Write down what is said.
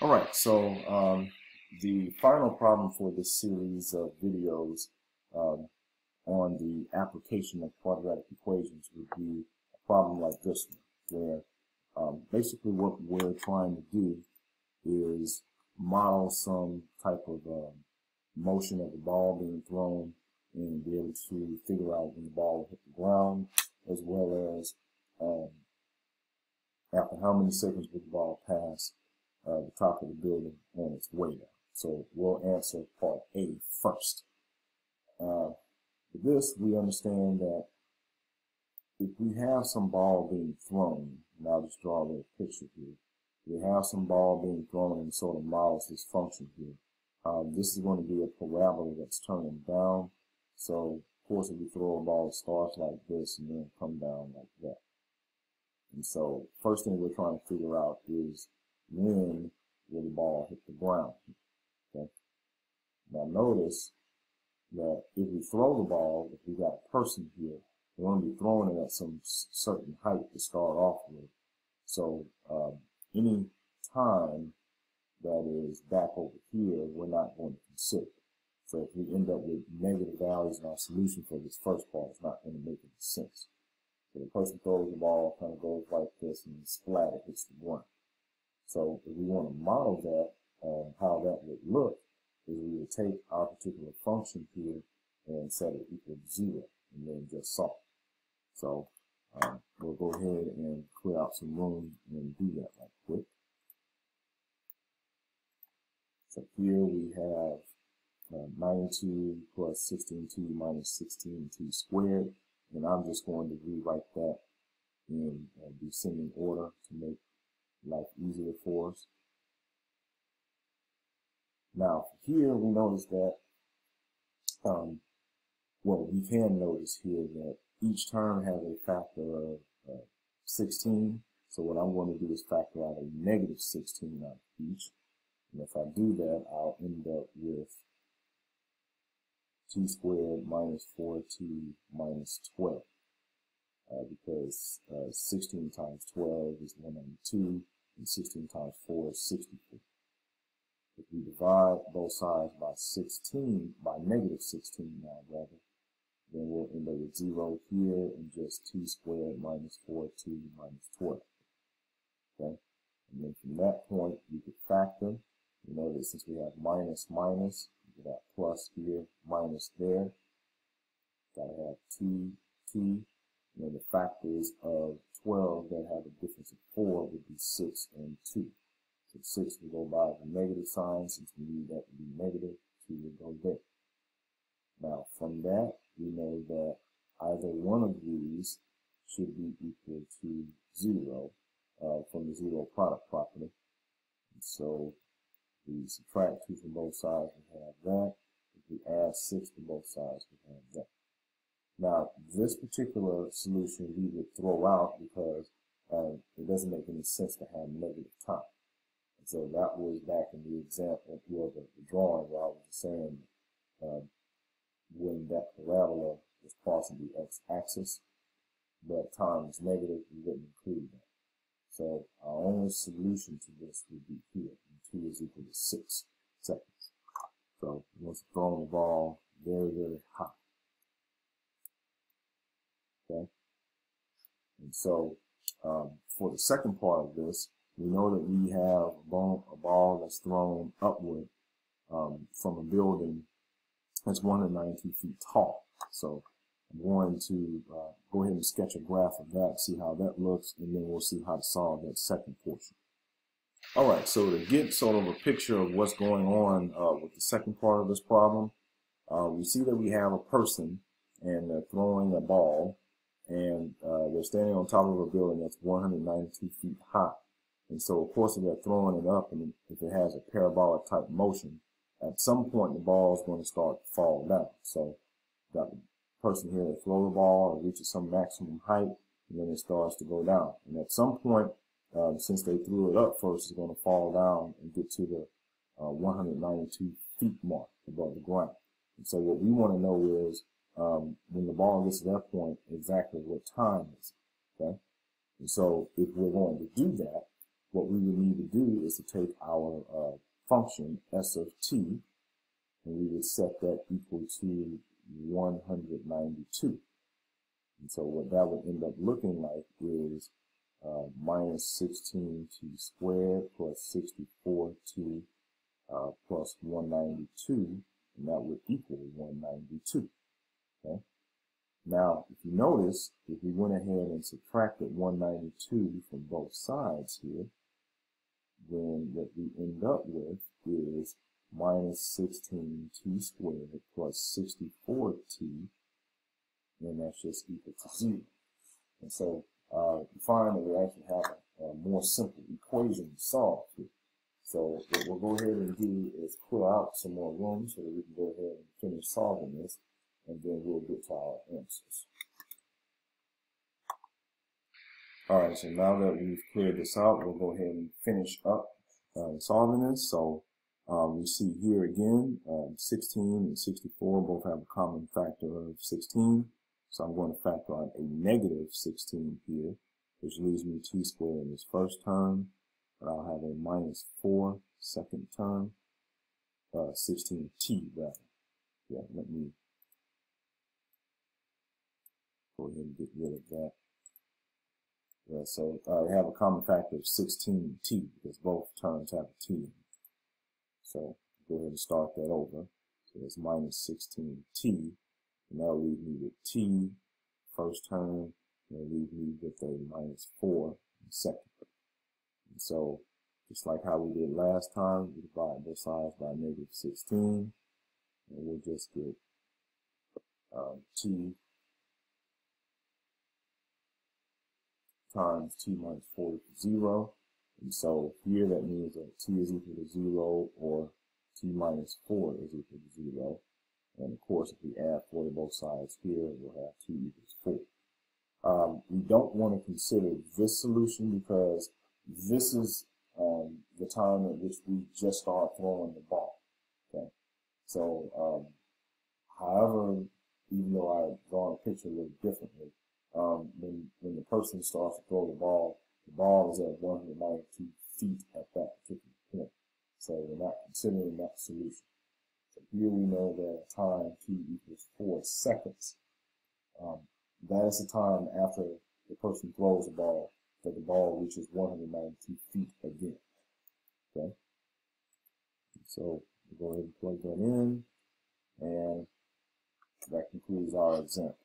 All right, so the final problem for this series of videos on the application of quadratic equations would be a problem like this one, where basically what we're trying to do is model some type of motion of the ball being thrown and be able to figure out when the ball will hit the ground, as well as after how many seconds would the ball pass the top of the building on its way down. So we'll answer part A first. For this, we understand that if we have some ball being thrown, and I'll just draw a little picture here. We have some ball being thrown and sort of models this function here. This is going to be a parabola that's turning down. So, of course, if we throw a ball, it starts like this and then come down like that. And so, first thing we're trying to figure out is when will the ball hit the ground. Okay. Now, notice that if we throw the ball, if we got a person here, we're going to be throwing it at some certain height to start off with. So, any time that is back over here, we're not going to consider. So if we end up with negative values in our solution for this first part, it's not going to make any sense. So the person throws the ball, kind of goes like this, and splatter hits the ground. So if we want to model that, how that would look, is we would take our particular function here and set it equal to 0, and then just solve. So we'll go ahead and clear out some room and do that right quick. So here we have 92 plus 16t minus 16t squared, and I'm just going to rewrite that in descending order to make life easier for us. Now here we notice that, well, we can notice here that each term has a factor of 16. So what I'm going to do is factor out a negative 16 out of each. And if I do that, I'll end up with t squared minus 4t minus 12. Because 16 times 12 is 192, and 16 times 4 is 64. If we divide both sides by 16, by negative 16 now rather, then we'll end up with 0 here and just t squared minus 4t minus 12. Okay? And then from that point, we could factor. You know that since we have minus, minus, we got plus here, minus there. Gotta have t. And then the factors of 12 that have a difference of 4 would be 6 and 2. So 6 will go by the negative sign, since we need that to be negative, 2 will go there. Now from that, we know that either one of these should be equal to 0 from the zero product property. And so we subtract 2 from both sides, we have that. If we add 6 to both sides, we have that. Now, this particular solution we would throw out because it doesn't make any sense to have negative time. And so that was back in the example, or the drawing where I was saying when that parabola was crossing the x-axis, but time is negative, we wouldn't include that. So our only solution to this would be here. 2 is equal to 6 seconds. So once throwing the ball very, very high. Okay. And so for the second part of this, we know that we have a ball that's thrown upward from a building that's 192 feet tall. So I'm going to go ahead and sketch a graph of that, see how that looks, and then we'll see how to solve that second portion. All right, so to get sort of a picture of what's going on with the second part of this problem, we see that we have a person and they're throwing a ball, and they're standing on top of a building that's 192 feet high. And so, of course, if they're throwing it up, and if it has a parabolic type motion, at some point the ball is going to start to fall down. So, got the person here that throw the ball, it reaches some maximum height, and then it starts to go down. And at some point, since they threw it up first, it's going to fall down and get to the 192 feet mark above the ground. And so what we want to know is when the ball gets to that point, exactly what time is it, okay? And so if we're going to do that, what we would need to do is to take our function s of t, and we would set that equal to 192. And so what that would end up looking like is minus 16t squared plus 64t plus 192, and that would equal 192. Okay. Now, if you notice, if we went ahead and subtracted 192 from both sides here, then what we end up with is minus 16t squared plus 64t, and that's just equal to 0. And so you find that we actually have a more simple equation to solve here. So what we'll go ahead and do is pull out some more room so that we can go ahead and finish solving this, and then we'll get to our answers. Alright, so now that we've cleared this out, we'll go ahead and finish up solving this. So we see here again, 16 and 64 both have a common factor of 16. So I'm going to factor out a negative 16 here, which leaves me t squared in this first term. But I'll have a minus 4 second term, 16t rather. Yeah, let me go ahead and get rid of that. Yeah, so I have a common factor of 16t because both terms have a t in it. So go ahead and start that over. So it's minus 16t, and that'll leave me with t first term, and it'll leave me with a minus 4 second. And so just like how we did last time, we divide both sides by negative 16, and we'll just get t times t minus 4 equals 0. And so here that means that t is equal to 0 or t minus 4 is equal to 0. And of course, if we add 4 to both sides here, we'll have t equals 4. We don't want to consider this solution because this is the time at which we just start throwing the ball. Okay, so however, even though I've drawn a picture a little differently, when the person starts to throw the ball is at 192 feet at that particular point. So we're not considering that solution. So here we know that time t equals 4 seconds. That is the time after the person throws the ball that the ball reaches 192 feet again. Okay. So we'll go ahead and plug that in, and that concludes our example.